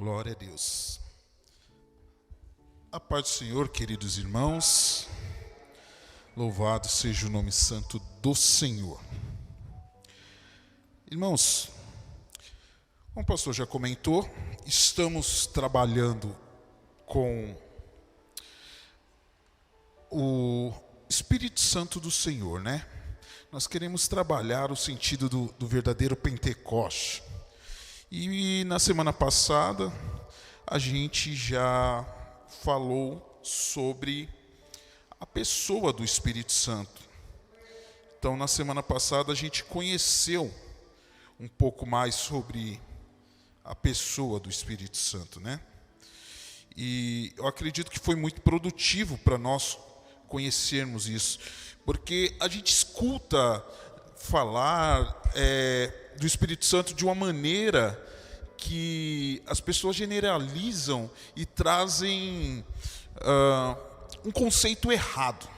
Glória a Deus. A paz do Senhor, queridos irmãos. Louvado seja o nome santo do Senhor. Irmãos, como o pastor já comentou, estamos trabalhando com o Espírito Santo do Senhor, né? Nós queremos trabalhar o sentido do verdadeiro Pentecoste. E na semana passada, a gente já falou sobre a pessoa do Espírito Santo. Então, na semana passada, a gente conheceu um pouco mais sobre a pessoa do Espírito Santo, né? E eu acredito que foi muito produtivo para nós conhecermos isso, porque a gente escuta falar do Espírito Santo de uma maneira que as pessoas generalizam e trazem um conceito errado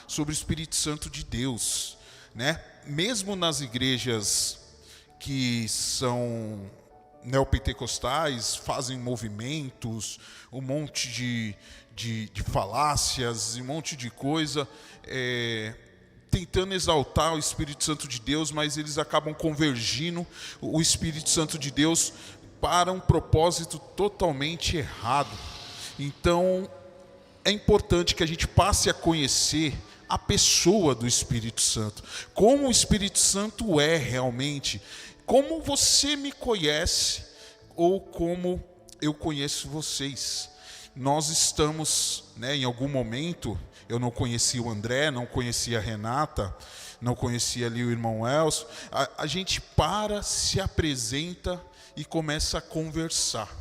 sobre o Espírito Santo de Deus, né? Mesmo nas igrejas que são neopentecostais, fazem movimentos, um monte de falácias, um monte de coisa, tentando exaltar o Espírito Santo de Deus, mas eles acabam convergindo o Espírito Santo de Deus para um propósito totalmente errado. Então, é importante que a gente passe a conhecer a pessoa do Espírito Santo, como o Espírito Santo é realmente, como você me conhece ou como eu conheço vocês. Nós estamos, né, em algum momento, eu não conhecia o André, não conhecia a Renata, não conhecia ali o irmão Elcio. A gente se apresenta e começa a conversar.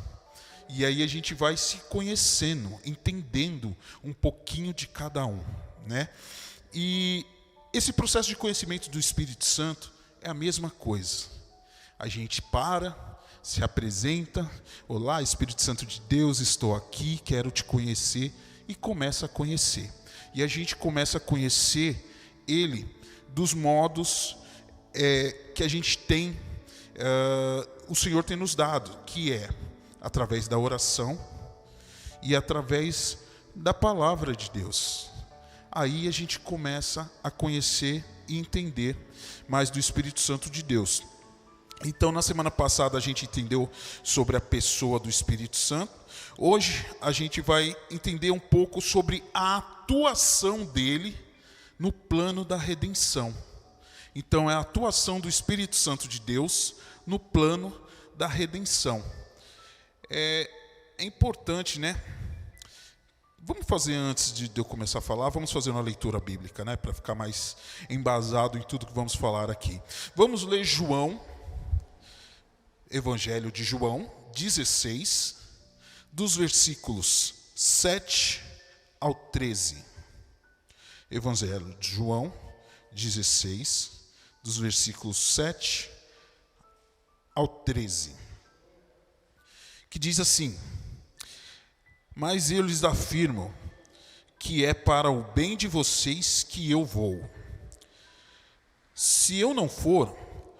E aí a gente vai se conhecendo, entendendo um pouquinho de cada um, né? E esse processo de conhecimento do Espírito Santo é a mesma coisa. A gente se apresenta, olá, Espírito Santo de Deus, estou aqui, quero te conhecer, e começa a conhecer. E a gente começa a conhecer Ele dos modos que a gente tem, o Senhor tem nos dado, que é através da oração e através da palavra de Deus. Aí a gente começa a conhecer e entender mais do Espírito Santo de Deus. Então, na semana passada a gente entendeu sobre a pessoa do Espírito Santo. Hoje a gente vai entender um pouco sobre a atuação dele no plano da redenção. Então, é a atuação do Espírito Santo de Deus no plano da redenção. É importante, né? Vamos fazer, antes de eu começar a falar, vamos fazer uma leitura bíblica, né? Para ficar mais embasado em tudo que vamos falar aqui. Vamos ler Evangelho de João 16, dos versículos 7 ao 13. Evangelho de João 16, dos versículos 7 ao 13. Que diz assim: mas eu lhes afirmo que é para o bem de vocês que eu vou. Se eu não for,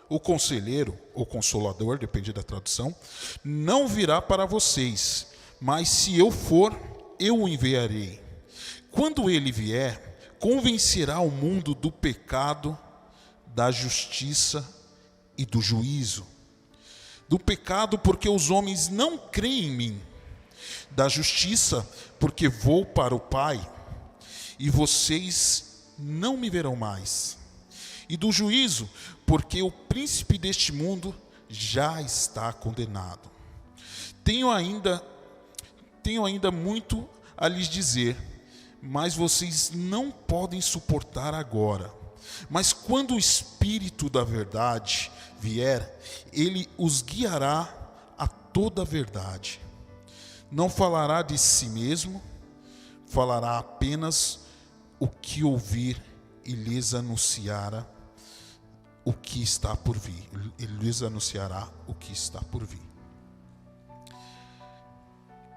o conselheiro, ou consolador, depende da tradução, não virá para vocês, mas se eu for, eu o enviarei. Quando ele vier, convencerá o mundo do pecado, da justiça e do juízo. Do pecado, porque os homens não creem em mim. Da justiça, porque vou para o Pai, e vocês não me verão mais. E do juízo, porque o príncipe deste mundo já está condenado. Tenho ainda muito a lhes dizer, mas vocês não podem suportar agora. Mas quando o Espírito da verdade vier, ele os guiará a toda a verdade. Não falará de si mesmo, falará apenas o que ouvir e lhes anunciará o que está por vir. Ele lhes anunciará o que está por vir.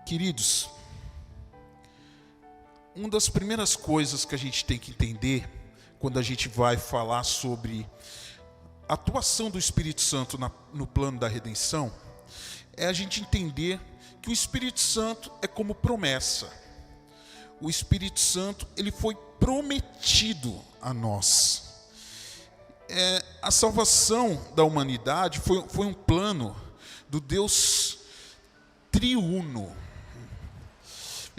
Queridos, uma das primeiras coisas que a gente tem que entender quando a gente vai falar sobre a atuação do Espírito Santo no plano da redenção é a gente entender que o Espírito Santo é como promessa. O Espírito Santo, ele foi prometido a nós. A salvação da humanidade foi um plano do Deus triuno.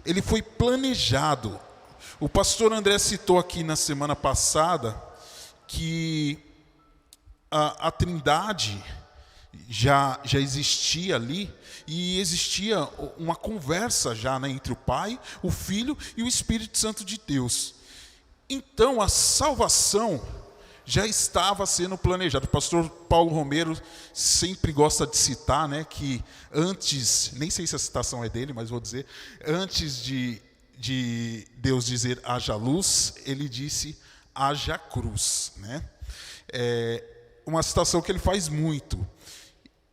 Ele foi planejado. O pastor André citou aqui na semana passada que a Trindade já existia ali, e existia uma conversa já, né, entre o Pai, o Filho e o Espírito Santo de Deus. Então a salvação já estava sendo planejada. O pastor Paulo Romero sempre gosta de citar, né, que antes, nem sei se a citação é dele, mas vou dizer, antes de Deus dizer haja luz, ele disse haja cruz, né? Uma citação que ele faz muito.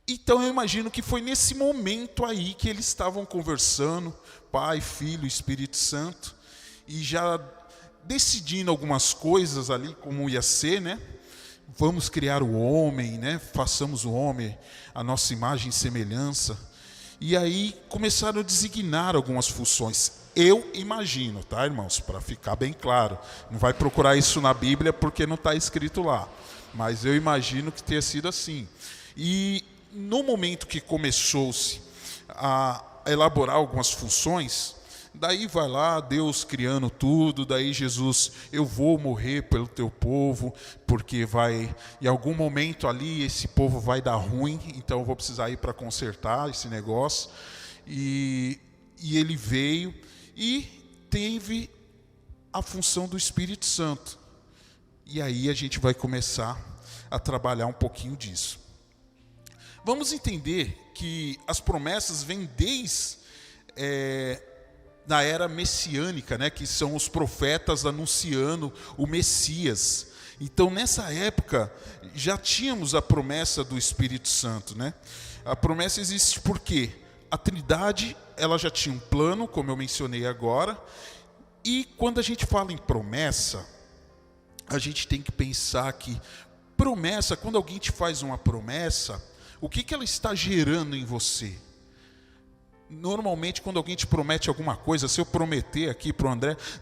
Então eu imagino que foi nesse momento aí que eles estavam conversando, Pai, Filho, Espírito Santo, e já decidindo algumas coisas ali, como ia ser, né? Vamos criar o homem, né? Façamos o homem a nossa imagem e semelhança. E aí começaram a designar algumas funções. Eu imagino, tá, irmãos? Para ficar bem claro. Não vai procurar isso na Bíblia porque não está escrito lá. Mas eu imagino que tenha sido assim. E no momento que começou-se a elaborar algumas funções, daí vai lá, Deus criando tudo, daí Jesus, eu vou morrer pelo teu povo, porque em algum momento ali, esse povo vai dar ruim, então eu vou precisar ir para consertar esse negócio. E ele veio e teve a função do Espírito Santo. E aí a gente vai começar a trabalhar um pouquinho disso. Vamos entender que as promessas vêm desde da era messiânica, né, que são os profetas anunciando o Messias. Então, nessa época, já tínhamos a promessa do Espírito Santo, né? A promessa existe porque a Trindade, ela já tinha um plano, como eu mencionei agora, e quando a gente fala em promessa, a gente tem que pensar que promessa, quando alguém te faz uma promessa, o que ela está gerando em você? Normalmente, quando alguém te promete alguma coisa, se eu prometer aqui para o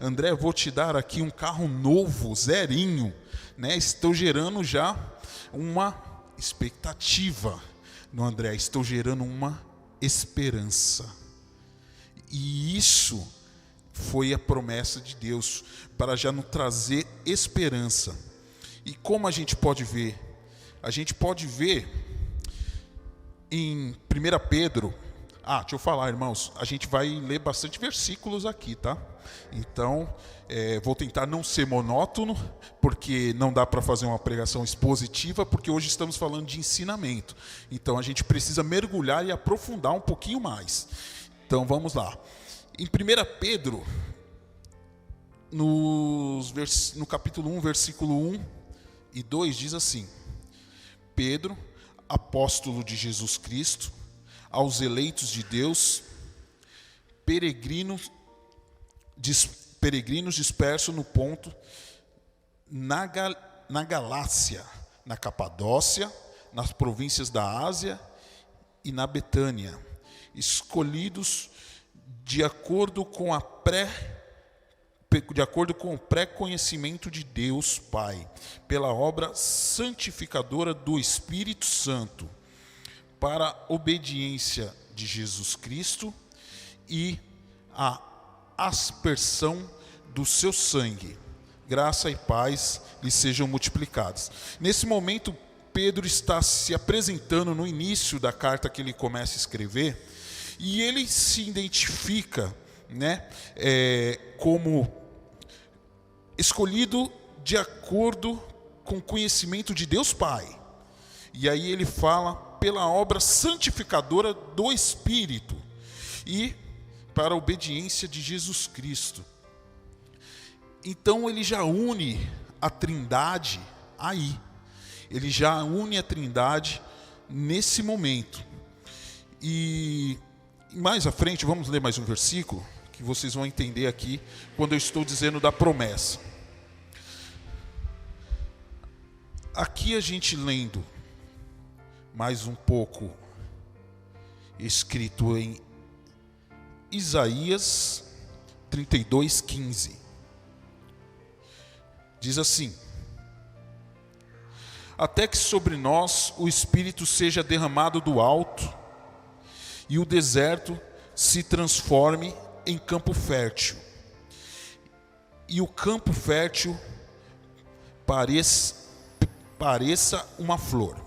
André, eu vou te dar aqui um carro novo, zerinho, né? Estou gerando já uma expectativa no André, estou gerando uma esperança. E isso foi a promessa de Deus, para já nos trazer esperança. E como a gente pode ver? A gente pode ver em 1 Pedro. Deixa eu falar, irmãos, a gente vai ler bastante versículos aqui, tá? Então, vou tentar não ser monótono, porque não dá para fazer uma pregação expositiva, porque hoje estamos falando de ensinamento. Então, a gente precisa mergulhar e aprofundar um pouquinho mais. Então, vamos lá. Em 1 Pedro, no capítulo 1, versículo 1 e 2, diz assim: Pedro, apóstolo de Jesus Cristo, aos eleitos de Deus, peregrinos dispersos no Ponto, na Galácia, na Capadócia, nas províncias da Ásia e na Betânia, escolhidos de acordo com o pré-conhecimento de Deus Pai, pela obra santificadora do Espírito Santo, para a obediência de Jesus Cristo e a aspersão do seu sangue. Graça e paz lhe sejam multiplicadas. Nesse momento, Pedro está se apresentando no início da carta que ele começa a escrever, e ele se identifica, né, como escolhido de acordo com o conhecimento de Deus Pai. E aí ele fala pela obra santificadora do Espírito e para a obediência de Jesus Cristo. Então ele já une a Trindade aí. Ele já une a Trindade nesse momento. E mais à frente, vamos ler mais um versículo, que vocês vão entender aqui, quando eu estou dizendo da promessa. Aqui a gente lendo mais um pouco escrito em Isaías 32:15. Diz assim: até que sobre nós o Espírito seja derramado do alto, e o deserto se transforme em campo fértil, e o campo fértil pareça uma flor.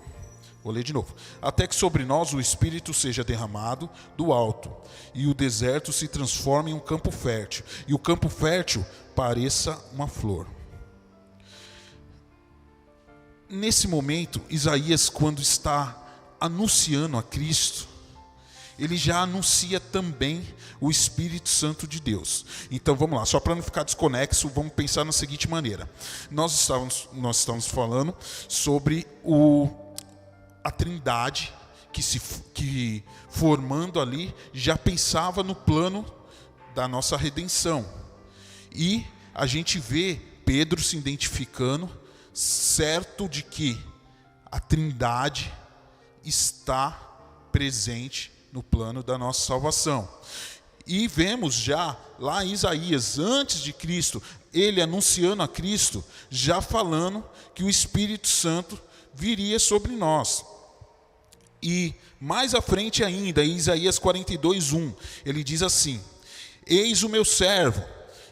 Vou ler de novo. Até que sobre nós o Espírito seja derramado do alto, e o deserto se transforme em um campo fértil, e o campo fértil pareça uma flor. Nesse momento, Isaías, quando está anunciando a Cristo, ele já anuncia também o Espírito Santo de Deus. Então vamos lá, só para não ficar desconexo, vamos pensar na seguinte maneira. Nós estávamos falando sobre a Trindade, que formando ali, já pensava no plano da nossa redenção. E a gente vê Pedro se identificando, certo de que a Trindade está presente no plano da nossa salvação. E vemos já lá em Isaías, antes de Cristo, ele anunciando a Cristo, já falando que o Espírito Santo viria sobre nós. E mais à frente ainda, em Isaías 42:1, ele diz assim: eis o meu servo,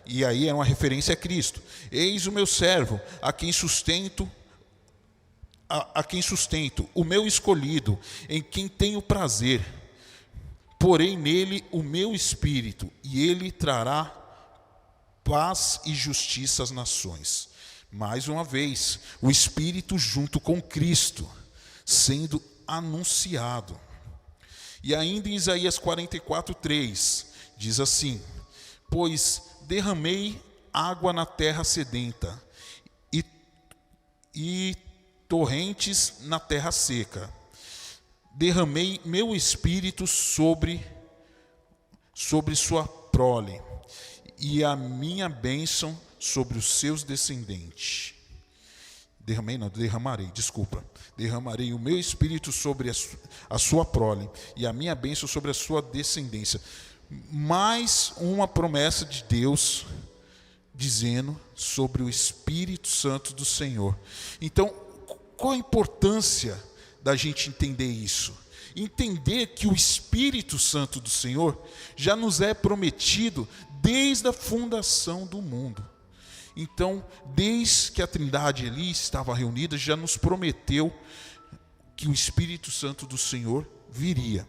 e aí é uma referência a Cristo, eis o meu servo, a quem sustento, o meu escolhido, em quem tenho prazer. Porei nele o meu espírito, e ele trará paz e justiça às nações. Mais uma vez, o Espírito junto com Cristo, sendo anunciado. E ainda em Isaías 44:3, diz assim: pois derramei água na terra sedenta, e torrentes na terra seca. Derramei meu espírito sobre sua prole, e a minha bênção sobre os seus descendentes. Derramarei o meu espírito sobre a sua prole, e a minha bênção sobre a sua descendência. Mais uma promessa de Deus, dizendo sobre o Espírito Santo do Senhor. Então, qual a importância da gente entender isso? Entender que o Espírito Santo do Senhor já nos é prometido desde a fundação do mundo. Então, desde que a Trindade ali estava reunida, já nos prometeu que o Espírito Santo do Senhor viria.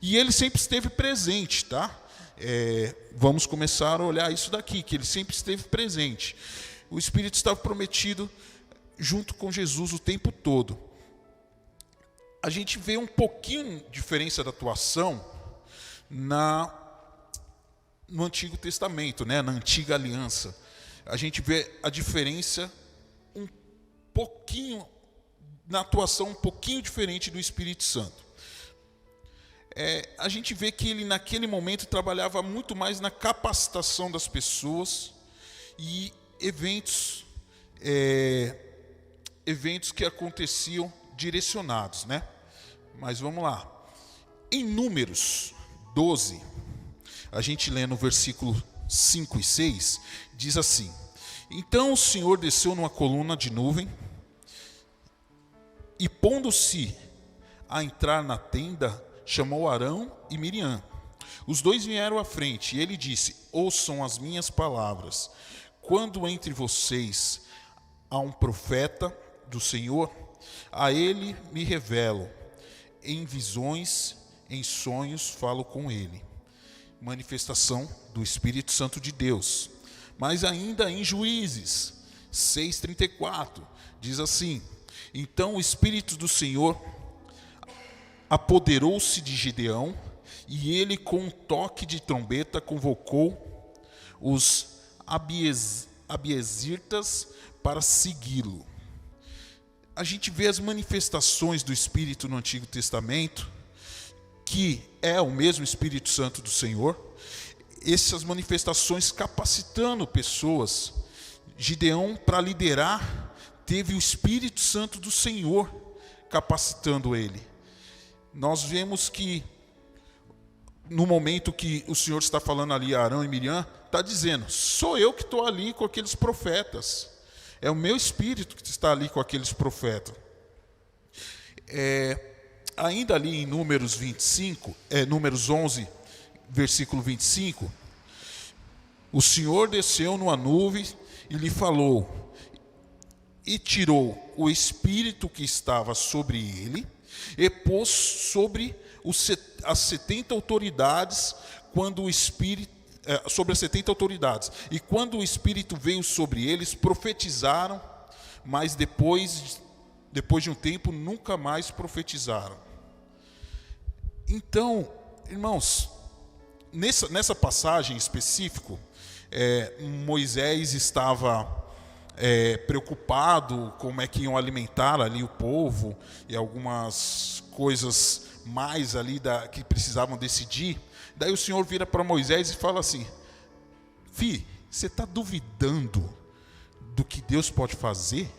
E ele sempre esteve presente, tá? Vamos começar a olhar isso daqui, que ele sempre esteve presente. O Espírito estava prometido junto com Jesus o tempo todo. A gente vê um pouquinho de diferença da atuação no Antigo Testamento, né? Na Antiga Aliança. A gente vê a diferença um pouquinho, na atuação um pouquinho diferente do Espírito Santo. A gente vê que ele naquele momento trabalhava muito mais na capacitação das pessoas e eventos que aconteciam direcionados, né? Mas vamos lá. Em Números 12, a gente lê no versículo 5 e 6, diz assim: então o Senhor desceu numa coluna de nuvem, e pondo-se a entrar na tenda, chamou Arão e Miriam. Os dois vieram à frente, e ele disse: ouçam as minhas palavras. Quando entre vocês há um profeta do Senhor, a ele me revelo. Em visões, em sonhos, falo com ele. Manifestação do Espírito Santo de Deus. Mas ainda em Juízes 6:34, diz assim: então o Espírito do Senhor apoderou-se de Gideão, e ele com um toque de trombeta convocou os abiezritas para segui-lo. A gente vê as manifestações do Espírito no Antigo Testamento, que é o mesmo Espírito Santo do Senhor, essas manifestações capacitando pessoas. Gideão, para liderar, teve o Espírito Santo do Senhor capacitando ele. Nós vemos que no momento que o Senhor está falando ali a Arão e Miriam, está dizendo, sou eu que estou ali com aqueles profetas. É o meu espírito que está ali com aqueles profetas. Ainda ali em Números 25, Números 11, versículo 25, o Senhor desceu numa nuvem e lhe falou, e tirou o espírito que estava sobre ele, e pôs sobre as 70 autoridades, sobre as 70 autoridades. E quando o Espírito veio sobre eles, profetizaram, mas depois de um tempo, nunca mais profetizaram. Então, irmãos, nessa passagem específica, Moisés estava preocupado como é que iam alimentar ali o povo e algumas coisas mais ali que precisavam decidir. Daí o Senhor vira para Moisés e fala assim, você está duvidando do que Deus pode fazer?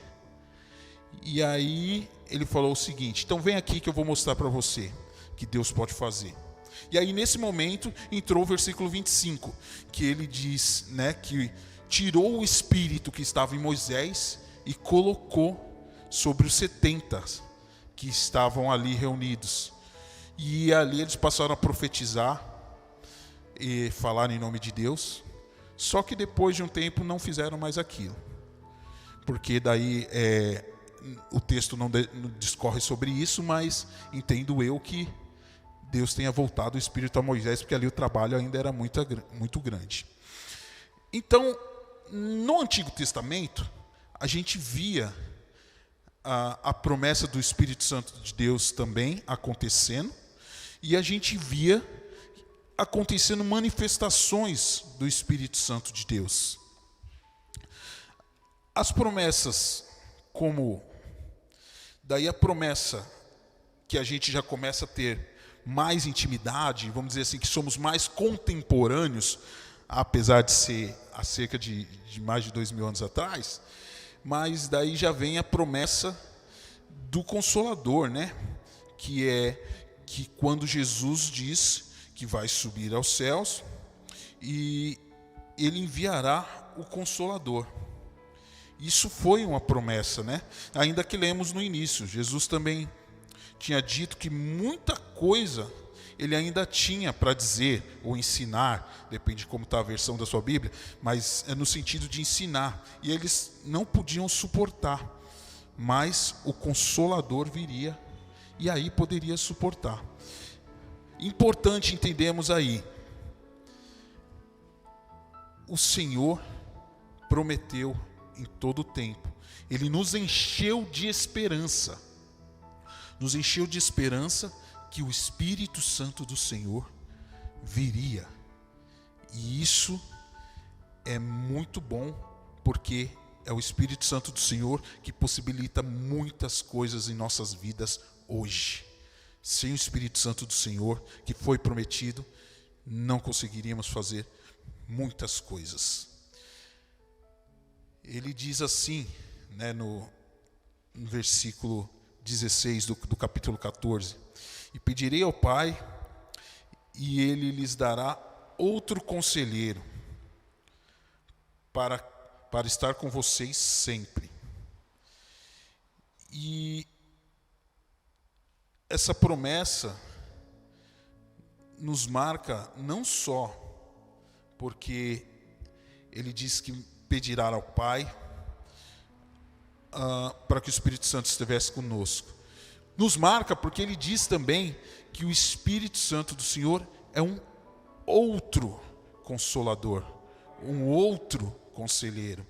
E aí ele falou o seguinte, então vem aqui que eu vou mostrar para você que Deus pode fazer. E aí nesse momento entrou o versículo 25, que ele diz, né, que tirou o espírito que estava em Moisés e colocou sobre os 70 que estavam ali reunidos. E ali eles passaram a profetizar e falar em nome de Deus. Só que depois de um tempo não fizeram mais aquilo. Porque daí o texto não discorre sobre isso, mas entendo eu que Deus tenha voltado o espírito a Moisés, porque ali o trabalho ainda era muito grande. Então, no Antigo Testamento, a gente via a promessa do Espírito Santo de Deus também acontecendo, e a gente via acontecendo manifestações do Espírito Santo de Deus. As promessas, daí a promessa que a gente já começa a ter mais intimidade, vamos dizer assim, que somos mais contemporâneos, apesar de ser há cerca de mais de 2000 anos atrás, mas daí já vem a promessa do Consolador, né? Que é que quando Jesus diz que vai subir aos céus e ele enviará o Consolador. Isso foi uma promessa, né? Ainda que lemos no início, Jesus também tinha dito que muita coisa ele ainda tinha para dizer ou ensinar, depende de como está a versão da sua Bíblia, mas é no sentido de ensinar. E eles não podiam suportar, mas o Consolador viria e aí poderia suportar. Importante entendermos aí, o Senhor prometeu em todo o tempo, Ele nos encheu de esperança, que o Espírito Santo do Senhor viria. E isso é muito bom, porque é o Espírito Santo do Senhor que possibilita muitas coisas em nossas vidas hoje. Sem o Espírito Santo do Senhor, que foi prometido, não conseguiríamos fazer muitas coisas. Ele diz assim, né, no versículo 16 do capítulo 14, e pedirei ao Pai, e Ele lhes dará outro conselheiro, para estar com vocês sempre. E essa promessa nos marca não só porque Ele diz que pedirá ao Pai para que o Espírito Santo estivesse conosco. Nos marca porque Ele diz também que o Espírito Santo do Senhor é um outro Consolador, um outro Conselheiro.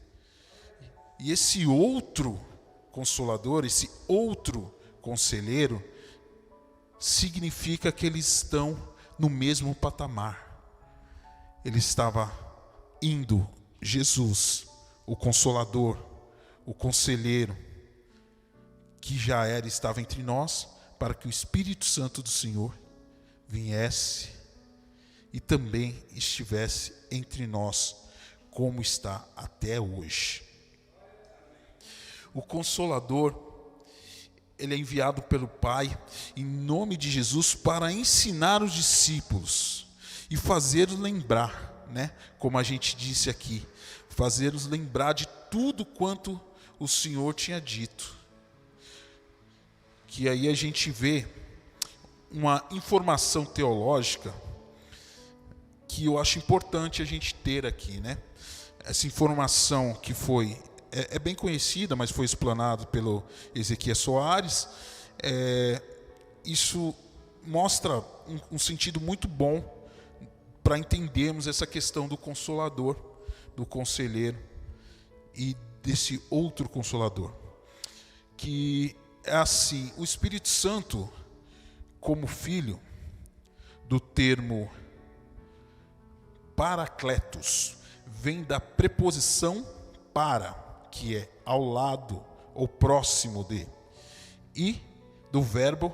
E esse outro Consolador, esse outro Conselheiro, significa que eles estão no mesmo patamar. Ele estava indo, Jesus, o Consolador, o Conselheiro, que já estava entre nós, para que o Espírito Santo do Senhor viesse e também estivesse entre nós, como está até hoje. O Consolador, ele é enviado pelo Pai, em nome de Jesus, para ensinar os discípulos e fazer-os lembrar, né? Como a gente disse aqui, fazer-os lembrar de tudo quanto o Senhor tinha dito. Que aí a gente vê uma informação teológica que eu acho importante a gente ter aqui, né? Essa informação que foi é bem conhecida, mas foi explanado pelo Ezequias Soares. Isso mostra um sentido muito bom para entendermos essa questão do Consolador, do Conselheiro e desse outro Consolador. Que é assim, o Espírito Santo, como filho, do termo Paracletos, vem da preposição para, que é ao lado ou próximo de, e do verbo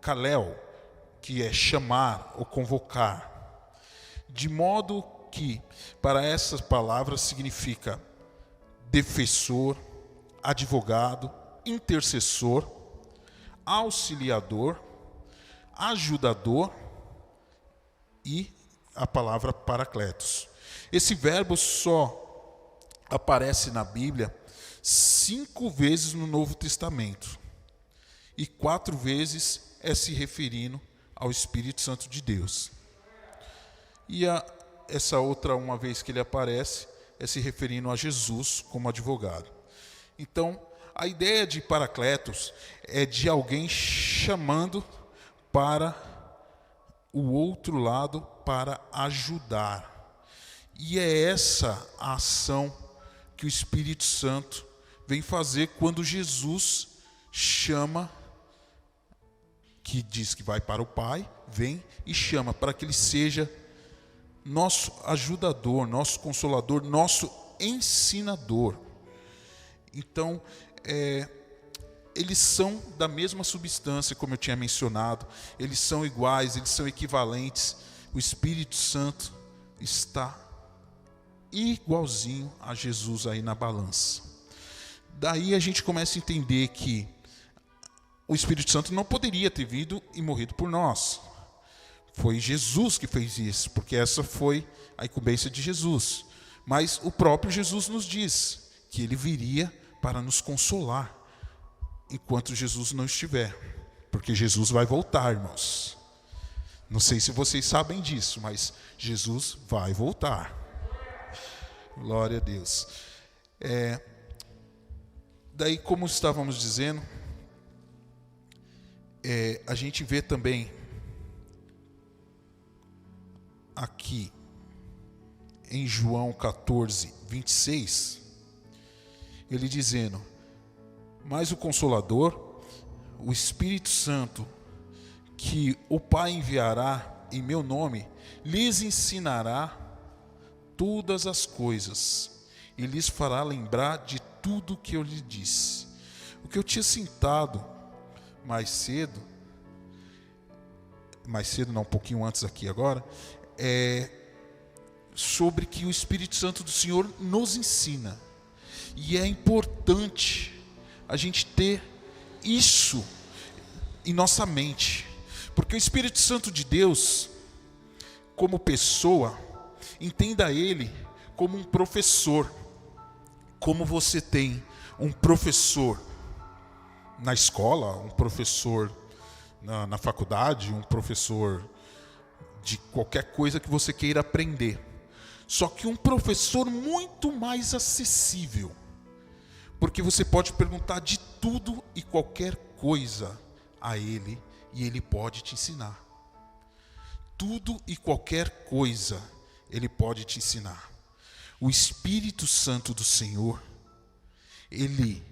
kaleo, que é chamar ou convocar. De modo que, para essas palavras, significa defensor, advogado, intercessor, auxiliador, ajudador e a palavra paracletos. Esse verbo só aparece na Bíblia 5 vezes no Novo Testamento e 4 vezes é se referindo ao Espírito Santo de Deus. E essa outra, uma vez que ele aparece, é se referindo a Jesus como advogado. Então, a ideia de paracletos é de alguém chamando para o outro lado para ajudar. E é essa a ação que o Espírito Santo vem fazer quando Jesus chama, que diz que vai para o Pai, vem e chama para que ele seja nosso ajudador, nosso consolador, nosso ensinador. Então, eles são da mesma substância, como eu tinha mencionado, eles são iguais, eles são equivalentes. O Espírito Santo está igualzinho a Jesus aí na balança. Daí a gente começa a entender que o Espírito Santo não poderia ter vindo e morrido por nós. Foi Jesus que fez isso, porque essa foi a incumbência de Jesus. Mas o próprio Jesus nos diz que ele viria para nos consolar enquanto Jesus não estiver, porque Jesus vai voltar, irmãos. Não sei se vocês sabem disso, mas Jesus vai voltar. Glória a Deus. Daí, como estávamos dizendo, a gente vê também aqui em João 14, 26, ele dizendo: mas o Consolador, o Espírito Santo, que o Pai enviará em meu nome, lhes ensinará todas as coisas e lhes fará lembrar de tudo que eu lhe disse. O que eu tinha citado mais cedo não, um pouquinho antes aqui agora, sobre que o Espírito Santo do Senhor nos ensina. E é importante a gente ter isso em nossa mente, porque o Espírito Santo de Deus, como pessoa, entenda ele como um professor. Como você tem um professor na escola, um professor na faculdade, um professor de qualquer coisa que você queira aprender. Só que um professor muito mais acessível, porque você pode perguntar de tudo e qualquer coisa a ele, e ele pode te ensinar. Tudo e qualquer coisa ele pode te ensinar. O Espírito Santo do Senhor, ele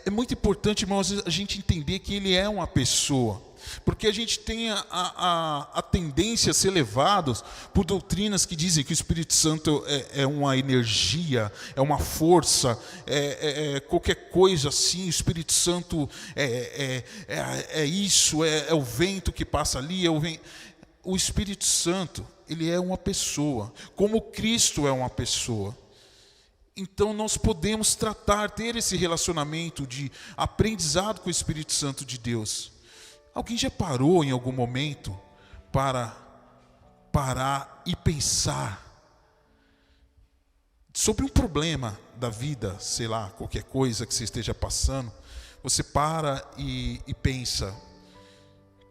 é muito importante, irmãos, a gente entender que ele é uma pessoa, porque a gente tem a tendência a ser levados por doutrinas que dizem que o Espírito Santo é uma energia, é uma força, qualquer coisa assim. O Espírito Santo é isso, é o vento que passa ali, O Espírito Santo, ele é uma pessoa, como Cristo é uma pessoa. Então nós podemos ter esse relacionamento de aprendizado com o Espírito Santo de Deus. Alguém já parou em algum momento para parar e pensar sobre um problema da vida, sei lá, qualquer coisa que você esteja passando, você para e pensa,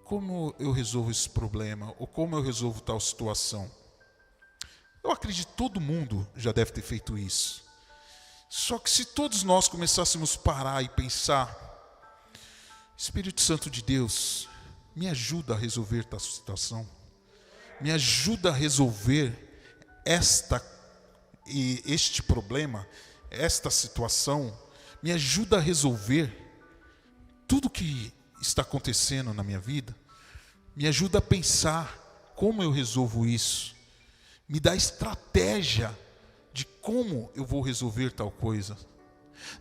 como eu resolvo esse problema? Ou como eu resolvo tal situação? Eu acredito que todo mundo já deve ter feito isso. Só que se todos nós começássemos a parar e pensar, Espírito Santo de Deus, me ajuda a resolver tal situação. Me ajuda a resolver este problema, esta situação. Me ajuda a resolver tudo que está acontecendo na minha vida. Me ajuda a pensar como eu resolvo isso. Me dá estratégia de como eu vou resolver tal coisa.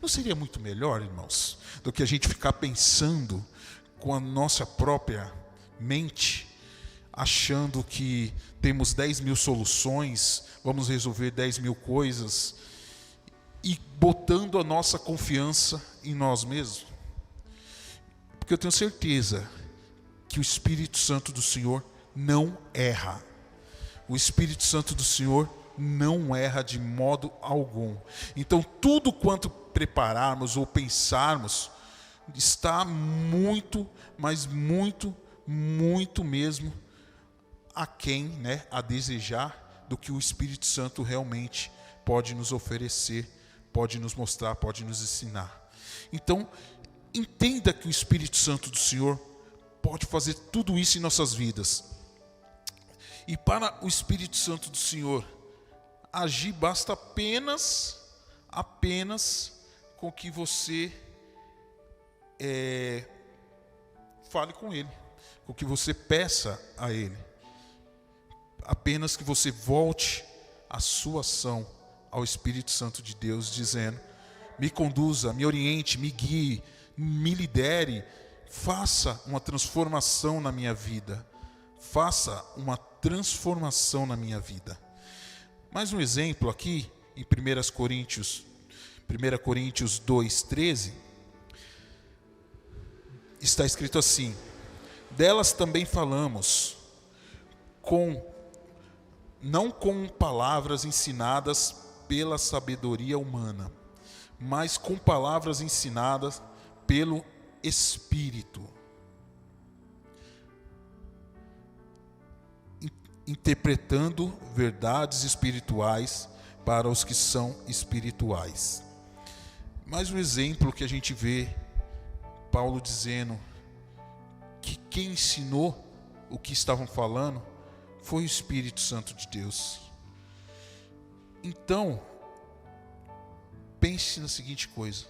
Não seria muito melhor, irmãos, do que a gente ficar pensando com a nossa própria mente, achando que temos 10.000 soluções, vamos resolver 10.000 coisas, e botando a nossa confiança em nós mesmos? Porque eu tenho certeza que o Espírito Santo do Senhor não erra. O Espírito Santo do Senhor não erra de modo algum. Então tudo quanto prepararmos ou pensarmos está muito, mas muito, muito mesmo aquém, né, a desejar do que o Espírito Santo realmente pode nos oferecer, pode nos mostrar, pode nos ensinar. Então, entenda que o Espírito Santo do Senhor pode fazer tudo isso em nossas vidas. E para o Espírito Santo do Senhor agir, basta apenas com que você fale com Ele, com que você peça a Ele. Apenas que você volte a sua ação ao Espírito Santo de Deus, dizendo, me conduza, me oriente, me guie, me lidere, faça uma transformação na minha vida. Faça uma transformação na minha vida. Mais um exemplo aqui, em 1 Coríntios 2:13, está escrito assim, delas também falamos, não com palavras ensinadas pela sabedoria humana, mas com palavras ensinadas pelo Espírito, interpretando verdades espirituais para os que são espirituais. Mais um exemplo que a gente vê Paulo dizendo que quem ensinou o que estavam falando foi o Espírito Santo de Deus. Então, pense na seguinte coisa,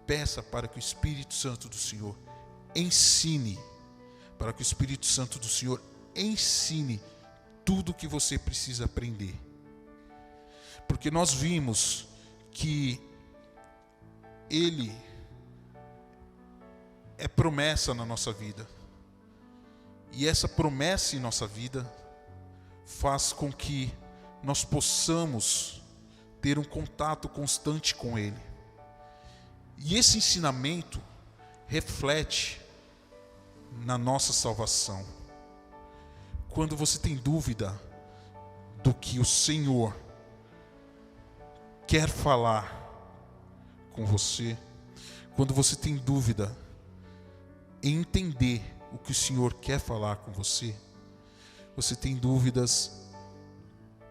peça para que o Espírito Santo do Senhor ensine, para que o Espírito Santo do Senhor ensine tudo o que você precisa aprender. Porque nós vimos que Ele é promessa na nossa vida. E essa promessa em nossa vida faz com que nós possamos ter um contato constante com Ele. E esse ensinamento reflete na nossa salvação. Quando você tem dúvida do que o Senhor quer falar com você, quando você tem dúvida em entender o que o Senhor quer falar com você, você tem dúvidas,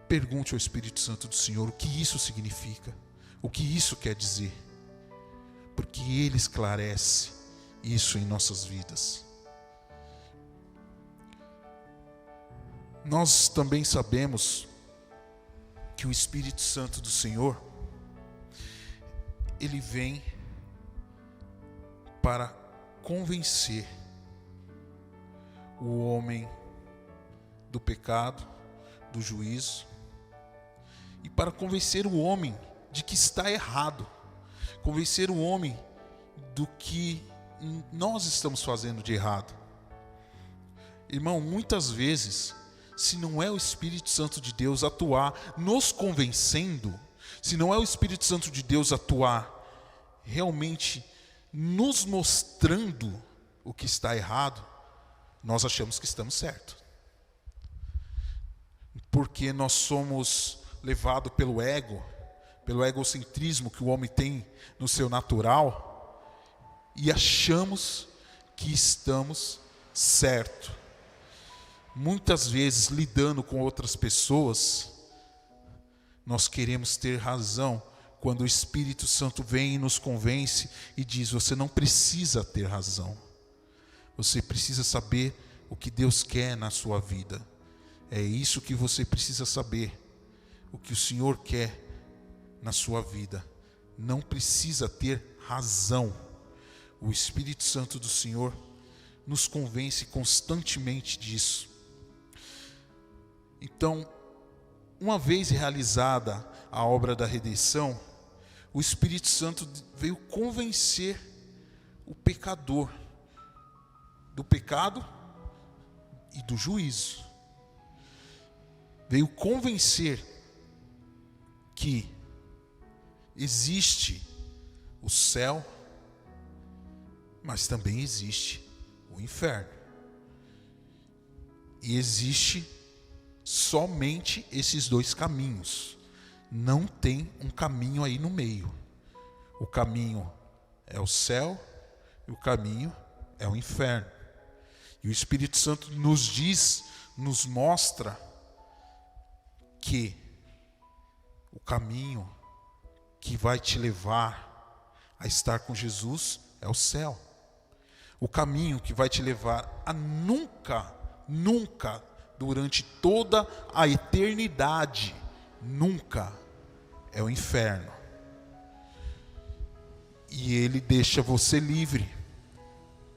pergunte ao Espírito Santo do Senhor o que isso significa, o que isso quer dizer, porque Ele esclarece isso em nossas vidas. Nós também sabemos que o Espírito Santo do Senhor, Ele vem para convencer o homem do pecado, do juízo, e para convencer o homem de que está errado, convencer o homem do que nós estamos fazendo de errado. Irmão, muitas vezes, se não é o Espírito Santo de Deus atuar nos convencendo, se não é o Espírito Santo de Deus atuar realmente nos mostrando o que está errado, nós achamos que estamos certos. porque nós somos levados pelo egocentrismo que o homem tem no seu natural, e achamos que estamos certo. Muitas vezes, lidando com outras pessoas, nós queremos ter razão, quando o Espírito Santo vem e nos convence e diz: você não precisa ter razão. Você precisa saber o que Deus quer na sua vida. É isso que você precisa saber. O que o Senhor quer na sua vida. Não precisa ter razão. O Espírito Santo do Senhor nos convence constantemente disso. Então, uma vez realizada a obra da redenção, o Espírito Santo veio convencer o pecador do pecado e do juízo. Veio convencer que existe o céu, mas também existe o inferno. E existe somente esses dois caminhos. Não tem um caminho aí no meio. O caminho é o céu e o caminho é o inferno. E o Espírito Santo nos diz, nos mostra que o caminho que vai te levar a estar com Jesus é o céu. O caminho que vai te levar a nunca, durante toda a eternidade, nunca, é o inferno. E ele deixa você livre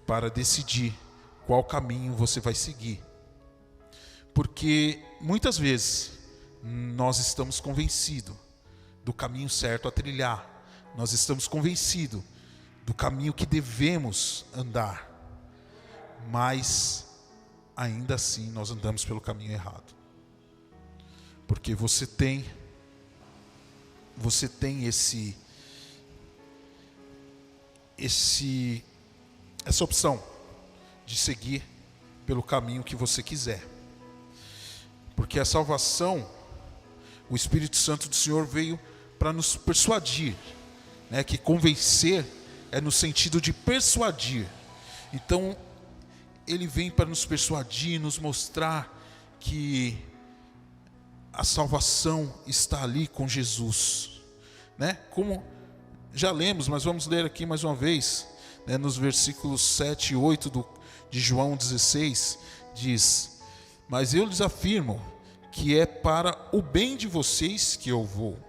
para decidir qual caminho você vai seguir. Porque muitas vezes nós estamos convencidos do caminho certo a trilhar. Nós estamos convencidos do caminho que devemos andar. Mas ainda assim nós andamos pelo caminho errado. Porque você tem essa opção de seguir pelo caminho que você quiser. Porque a salvação, o Espírito Santo do Senhor veio para nos persuadir, né? Que convencer é no sentido de persuadir. Então, ele vem para nos persuadir, nos mostrar que a salvação está ali com Jesus, né? Como já lemos, mas vamos ler aqui mais uma vez, né? Nos versículos 7 e 8 de João 16, diz: mas eu lhes afirmo que é para o bem de vocês que eu vou.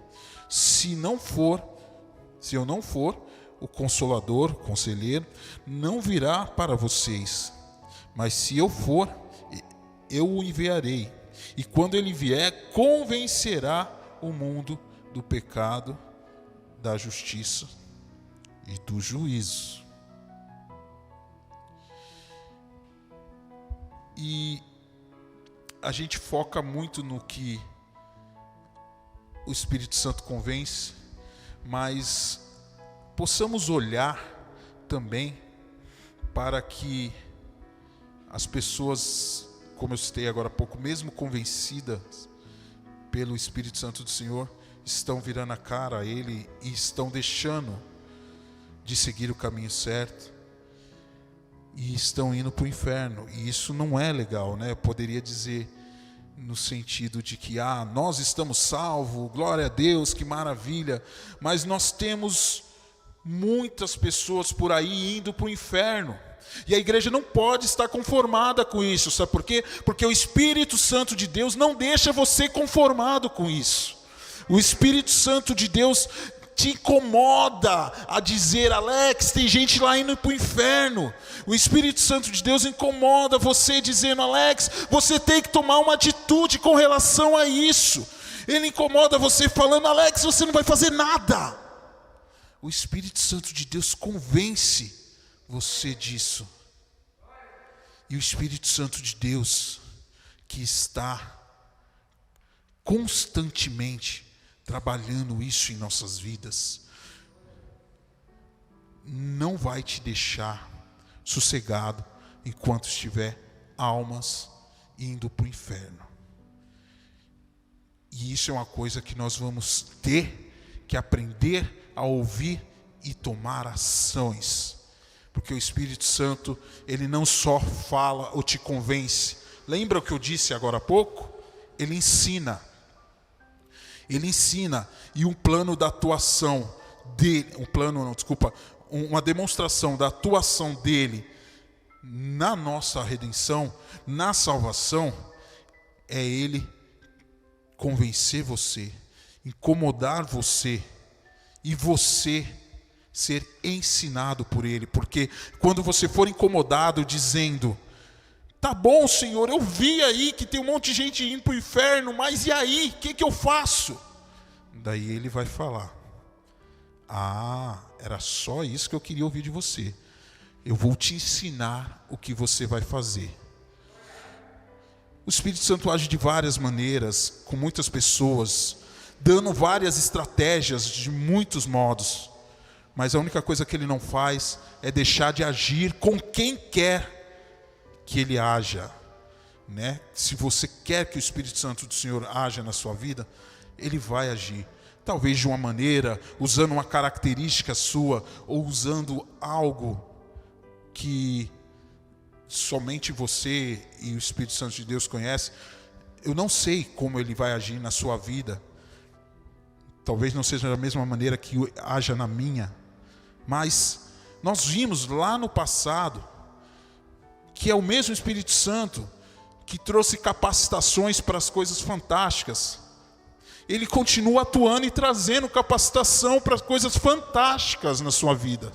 Se eu não for, o Consolador, o Conselheiro, não virá para vocês. Mas se eu for, eu o enviarei. E quando ele vier, convencerá o mundo do pecado, da justiça e do juízo. E a gente foca muito no que o Espírito Santo convence, mas possamos olhar também para que as pessoas, como eu citei agora há pouco, mesmo convencidas pelo Espírito Santo do Senhor, estão virando a cara a Ele e estão deixando de seguir o caminho certo e estão indo para o inferno. E isso não é legal, né? Eu poderia dizer no sentido de que nós estamos salvos, glória a Deus, que maravilha, mas nós temos muitas pessoas por aí indo para o inferno. E a igreja não pode estar conformada com isso, sabe por quê? Porque o Espírito Santo de Deus não deixa você conformado com isso. O Espírito Santo de Deus te incomoda a dizer: Alex, tem gente lá indo para o inferno. O Espírito Santo de Deus incomoda você dizendo: Alex, você tem que tomar uma atitude com relação a isso. Ele incomoda você falando: Alex, você não vai fazer nada. O Espírito Santo de Deus convence você disso. E o Espírito Santo de Deus, que está constantemente trabalhando isso em nossas vidas, não vai te deixar sossegado enquanto estiver almas indo para o inferno. E isso é uma coisa que nós vamos ter que aprender a ouvir e tomar ações. Porque o Espírito Santo, ele não só fala ou te convence. Lembra o que eu disse agora há pouco? Ele ensina. Ele ensina. E um plano da atuação dele, uma demonstração da atuação dele na nossa redenção, na salvação, é ele convencer você, incomodar você, e você ser ensinado por ele. Porque quando você for incomodado dizendo: tá bom, Senhor, eu vi aí que tem um monte de gente indo para o inferno, mas e aí? O que eu faço? Daí ele vai falar: era só isso que eu queria ouvir de você. Eu vou te ensinar o que você vai fazer. O Espírito Santo age de várias maneiras, com muitas pessoas, dando várias estratégias de muitos modos. Mas a única coisa que ele não faz é deixar de agir com quem quer que ele haja, né? Se você quer que o Espírito Santo do Senhor haja na sua vida, ele vai agir. Talvez de uma maneira, usando uma característica sua, ou usando algo que somente você e o Espírito Santo de Deus conhecem. Eu não sei como ele vai agir na sua vida. Talvez não seja da mesma maneira que haja na minha. Mas nós vimos lá no passado que é o mesmo Espírito Santo que trouxe capacitações para as coisas fantásticas. Ele continua atuando e trazendo capacitação para as coisas fantásticas na sua vida.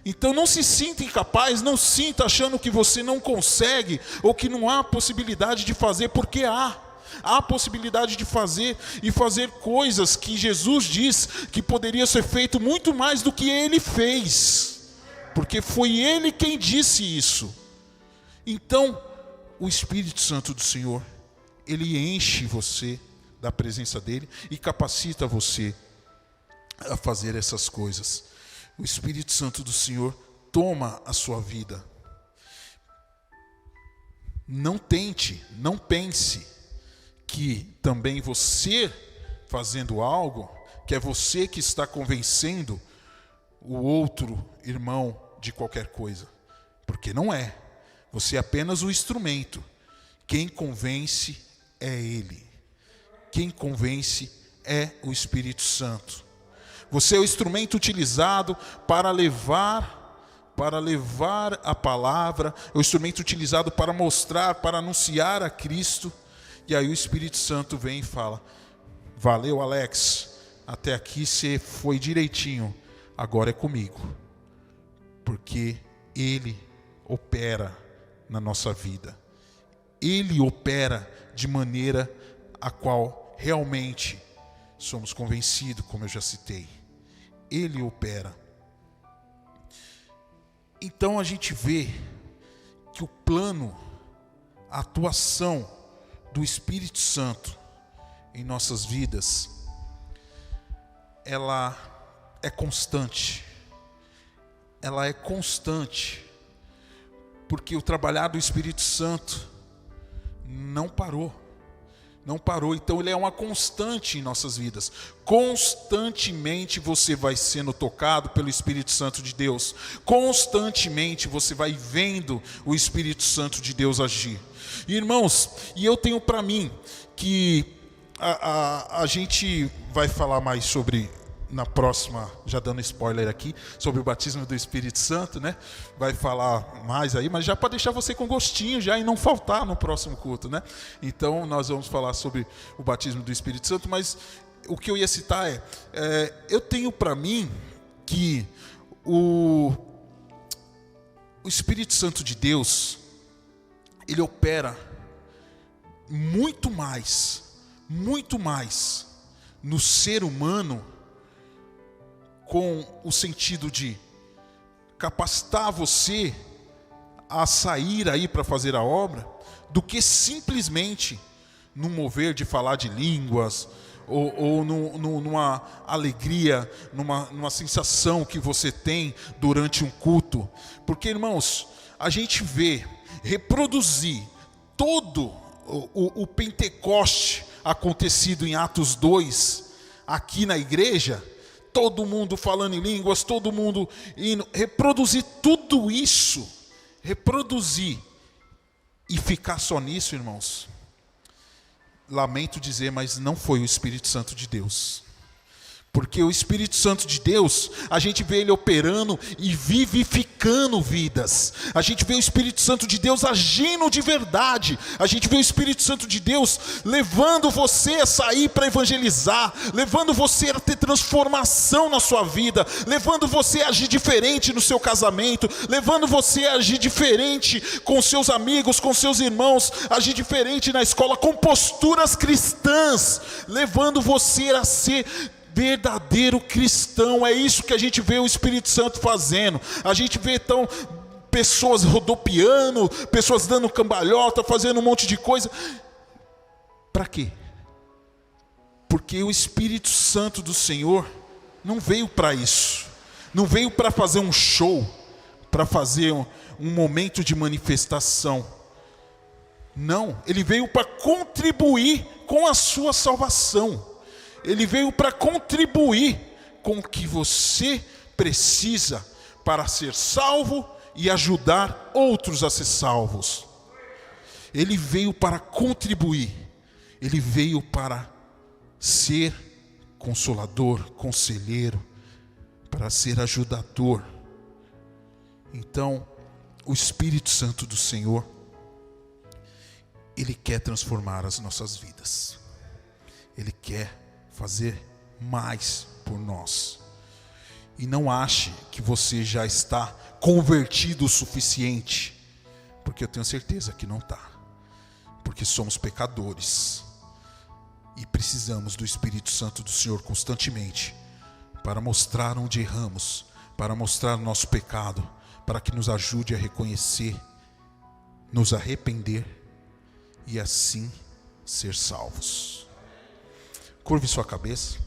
Então não se sinta incapaz, não sinta achando que você não consegue ou que não há possibilidade de fazer, porque há possibilidade de fazer e fazer coisas que Jesus diz que poderia ser feito muito mais do que ele fez, porque foi ele quem disse isso. Então o Espírito Santo do Senhor, ele enche você da presença dele e capacita você a fazer essas coisas. O Espírito Santo do Senhor toma a sua vida. Não tente, não pense que também você fazendo algo, que é você que está convencendo o outro irmão de qualquer coisa. Porque não é. Você é apenas o instrumento. Quem convence é ele. Quem convence é o Espírito Santo. Você é o instrumento utilizado para levar a palavra, é o instrumento utilizado para mostrar, para anunciar a Cristo. E aí o Espírito Santo vem e fala: valeu, Alex, até aqui você foi direitinho, agora é comigo. Porque ele opera na nossa vida. Ele opera de maneira a qual realmente somos convencidos, como eu já citei. Ele opera. Então a gente vê que o plano, a atuação do Espírito Santo em nossas vidas, ela é constante. Ela é constante. Porque o trabalhar do Espírito Santo não parou. Não parou, então ele é uma constante em nossas vidas. Constantemente você vai sendo tocado pelo Espírito Santo de Deus. Constantemente você vai vendo o Espírito Santo de Deus agir. Irmãos, e eu tenho para mim que a gente vai falar mais sobre, na próxima, já dando spoiler aqui, sobre o batismo do Espírito Santo, né? Vai falar mais aí, mas já para deixar você com gostinho já e não faltar no próximo culto, né? Então nós vamos falar sobre o batismo do Espírito Santo, mas o que eu ia citar eu tenho para mim que o Espírito Santo de Deus, ele opera muito mais no ser humano, com o sentido de capacitar você a sair aí para fazer a obra, do que simplesmente no mover de falar de línguas, ou numa alegria, numa sensação que você tem durante um culto. Porque, irmãos, a gente vê reproduzir todo o Pentecoste, acontecido em Atos 2, aqui na igreja, todo mundo falando em línguas, todo mundo indo, reproduzir tudo isso, reproduzir e ficar só nisso, irmãos, lamento dizer, mas não foi o Espírito Santo de Deus. Porque o Espírito Santo de Deus, a gente vê Ele operando e vivificando vidas. A gente vê o Espírito Santo de Deus agindo de verdade. A gente vê o Espírito Santo de Deus levando você a sair para evangelizar, levando você a ter transformação na sua vida, levando você a agir diferente no seu casamento, levando você a agir diferente com seus amigos, com seus irmãos, agir diferente na escola, com posturas cristãs, levando você a ser verdadeiro cristão. É isso que a gente vê o Espírito Santo fazendo. A gente vê então pessoas rodopiando, pessoas dando cambalhota, fazendo um monte de coisa. Para quê? Porque o Espírito Santo do Senhor não veio para isso. Não veio para fazer um show, para fazer um momento de manifestação. Não, ele veio para contribuir com a sua salvação. Ele veio para contribuir com o que você precisa para ser salvo e ajudar outros a ser salvos. Ele veio para contribuir. Ele veio para ser consolador, conselheiro, para ser ajudador. Então, o Espírito Santo do Senhor, Ele quer transformar as nossas vidas. Ele quer fazer mais por nós. E não ache que você já está convertido o suficiente, porque eu tenho certeza que não está. Porque somos pecadores e precisamos do Espírito Santo do Senhor constantemente para mostrar onde erramos, para mostrar o nosso pecado, para que nos ajude a reconhecer, nos arrepender e assim ser salvos. Curve sua cabeça.